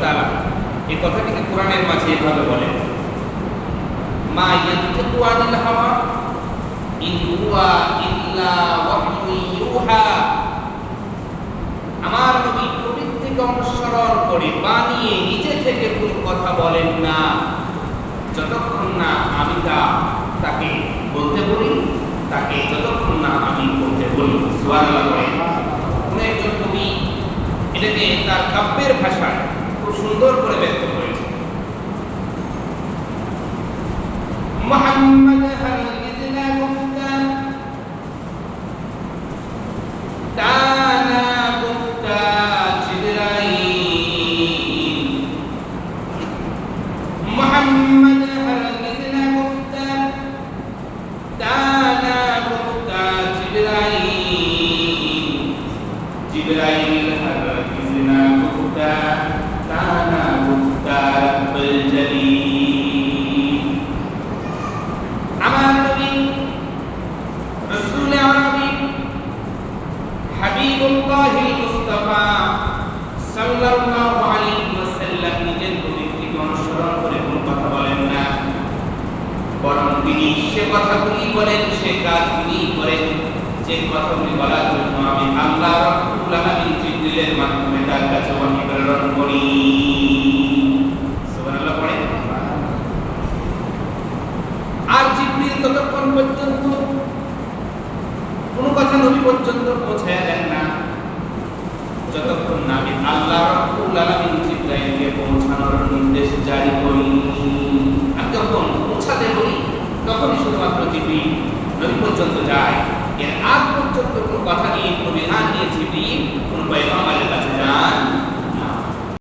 তাআলা এই কথাটিকে কোরআনের মাঝে এভাবে বলেন, মা ইয়ানতিকু আনিল হাওয়া ইন হুয়া ইল্লা ওয়াহয়ুন ইউহা। আমার নবী প্রকৃতি থেকে অনুসরণ করে বানিয়ে নিজে থেকে কোনো কথা বলেন না, যতক্ষণ না আমি তাকে বলতে বলি, তাকে যতক্ষণ না আমি বলতে বলি। সুবহানাল্লাহ বলেন। কোন একজন কবি এটাকে তার কাব্যের ভাষায় খুব সুন্দর করে ব্যক্ত করেছে। মুহাম্মদ হারগিজনা গুফতা তানা গুফতা জিবরাইল। মুহাম্মদ হারগিজনা গুফতা তানা গুফতা জিবরাইল। জিবরাইল হারগিজনা গুফতা তানা গুফতা রব্বুল জলিল। আমার নবী রাসূল আরবি হাবিবুল্লাহিল মুস্তাফা সাল্লাল্লাহু আলাইহি ওয়াসাল্লাম নিজের প্রকৃতিকে অনুসরণ করে কোনো কথা বলেন না, বরং তিনি সে কথাগুলি বলেন, সে কাজগুলি করেন যে কথাগুলি বলার জন্য আমি আল্লাহ রাব্বুল আলামিন জিবরিলের মাধ্যমে তার কাছে ওহী প্রেরণ করি। সুবহানাল্লাহ পড়েন। আর জিবরিল ততক্ষণ পর্যন্ত কোনো কথা নবী পর্যন্ত পৌঁছায় দেন না, যতক্ষণ না আমি আল্লাহ রাব্বুল আলামিন জিবরাইলকে পৌঁছানোর নির্দেশ জারি করি। আমি যখন পৌঁছাতে বলি তখনই শুধুমাত্র জিবরিল নবী পর্যন্ত যায়, এর আগ